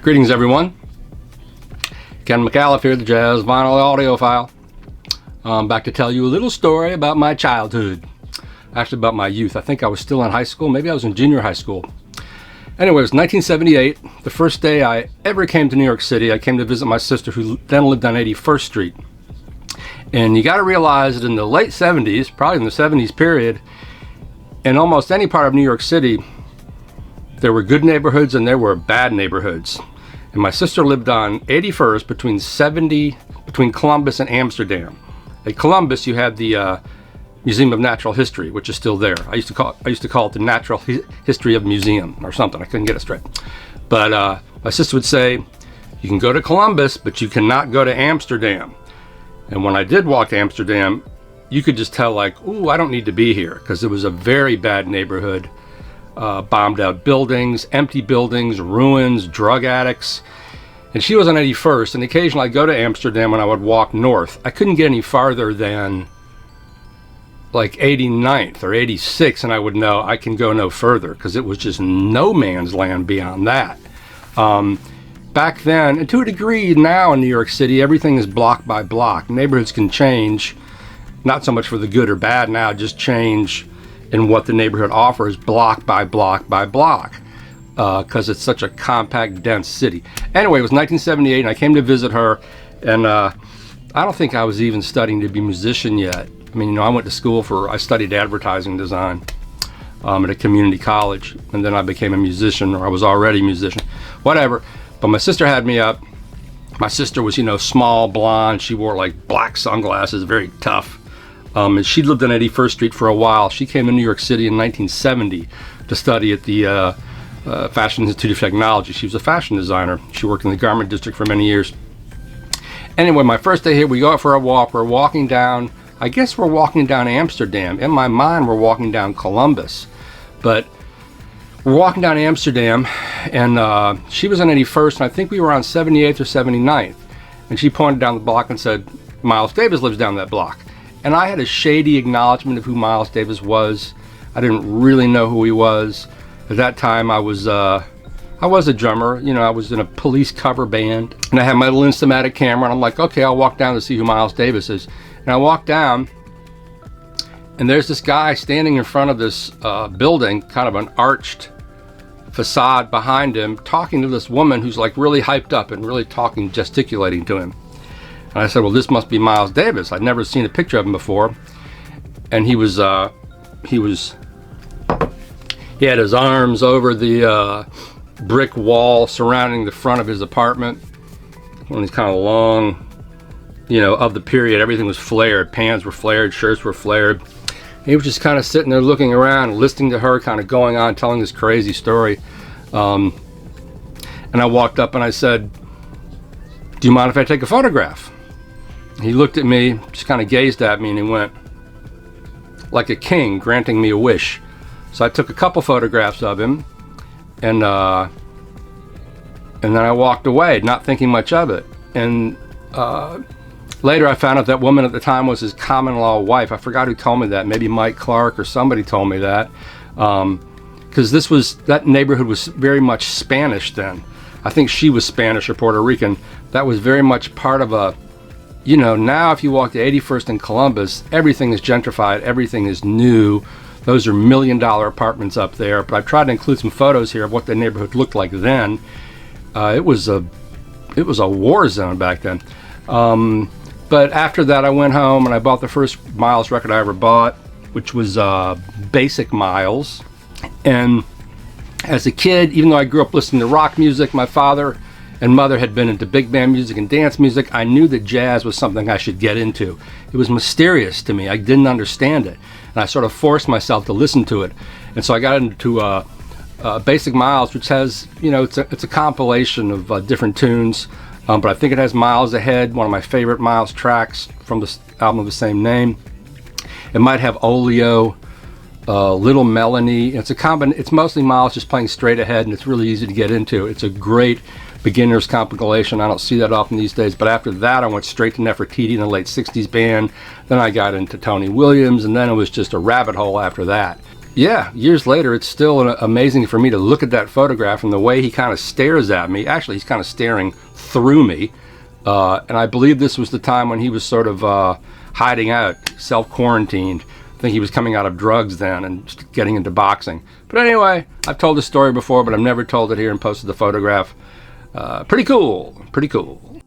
Greetings, everyone. Ken McAuliffe here, the Jazz Vinyl Audiophile. I'm back to tell you a little story about my childhood. Actually, about my youth. I think I was still in high school. Maybe I was in junior high school. Anyway, it was 1978, the first day I ever came to New York City. I came to visit my sister, who then lived on 81st Street. And you got to realize that in the late 70s, probably in the 70s period, in almost any part of New York City, there were good neighborhoods and there were bad neighborhoods. And my sister lived on 81st between Columbus and Amsterdam. At Columbus, you had the Museum of Natural History, which is still there. I used to call it the Natural History of Museum or something. I couldn't get it straight. But my sister would say, you can go to Columbus, but you cannot go to Amsterdam. And when I did walk to Amsterdam, you could just tell, like, ooh, I don't need to be here, because it was a very bad neighborhood. Bombed out buildings, empty buildings, ruins, drug addicts. And she was on 81st, and occasionally I'd go to Amsterdam and I would walk north. I couldn't get any farther than like 89th or 86, and I would know I can go no further, because it was just no man's land beyond that. Back then, and to a degree now in New York City, everything is block by block. Neighborhoods can change, not so much for the good or bad now, just change in what the neighborhood offers block by block by block, because it's such a compact, dense city. Anyway, it was 1978, and I came to visit her, and I don't think I was even studying to be a musician yet. I mean, I went to school I studied advertising design at a community college, and then I became a musician, or I was already a musician, whatever. But my sister had me up. My sister was, small, blonde. She wore like black sunglasses, very tough. And she lived on 81st Street for a while. She came to New York City in 1970 to study at the Fashion Institute of Technology. She was a fashion designer. She worked in the garment district for many years. Anyway, my first day here, we go out for a walk. We're walking down, I guess we're walking down Amsterdam. In my mind, we're walking down Columbus. But we're walking down Amsterdam, and she was on 81st, and I think we were on 78th or 79th. And she pointed down the block and said, Miles Davis lives down that block. And I had a shady acknowledgement of who Miles Davis was. I didn't really know who he was. At that time, I was a drummer. I was in a police cover band, and I had my little Instamatic camera, and I'm like, okay, I'll walk down to see who Miles Davis is. And I walk down, and there's this guy standing in front of this building, kind of an arched facade behind him, talking to this woman who's like really hyped up and really talking, gesticulating to him. And I said, well, this must be Miles Davis. I'd never seen a picture of him before. And he had his arms over the brick wall surrounding the front of his apartment. One of these kind of long, of the period, everything was flared. Pants were flared, shirts were flared. And he was just kind of sitting there looking around, listening to her kind of going on, telling this crazy story. And I walked up and I said, do you mind if I take a photograph? He looked at me, just kind of gazed at me, and he went, like a king granting me a wish. So I took a couple photographs of him, and then I walked away, not thinking much of it. And later I found out that woman at the time was his common-law wife. I forgot who told me that. Maybe Mike Clark or somebody told me that. Because that neighborhood was very much Spanish then. I think she was Spanish or Puerto Rican. That was very much part of a... now if you walk to 81st in Columbus, everything is gentrified, everything is new. Those are $1 million apartments up there. But I've tried to include some photos here of what the neighborhood looked like then. It was a war zone back then. But after that, I went home and I bought the first Miles record I ever bought, which was Basic Miles. And as a kid, even though I grew up listening to rock music, my father and mother had been into big band music and dance music, I knew that jazz was something I should get into. It was mysterious to me. I didn't understand it. And I sort of forced myself to listen to it. And so I got into Basic Miles, which has, it's a compilation of different tunes. But I think it has Miles Ahead, one of my favorite Miles tracks from the album of the same name. It might have Oleo, Little Melanie. It's mostly Miles just playing straight ahead, and it's really easy to get into. It's a great beginner's compilation. I don't see that often these days. But after that, I went straight to Nefertiti in the late 60s band. Then I got into Tony Williams, and then it was just a rabbit hole after that. yeah, years later, it's still amazing for me to look at that photograph and the way he kind of stares at me. Actually, he's kind of staring through me. And I believe this was the time when he was sort of hiding out, self-quarantined. I think he was coming out of drugs then and just getting into boxing. But anyway, I've told this story before, but I've never told it here and posted the photograph. Pretty cool, pretty cool.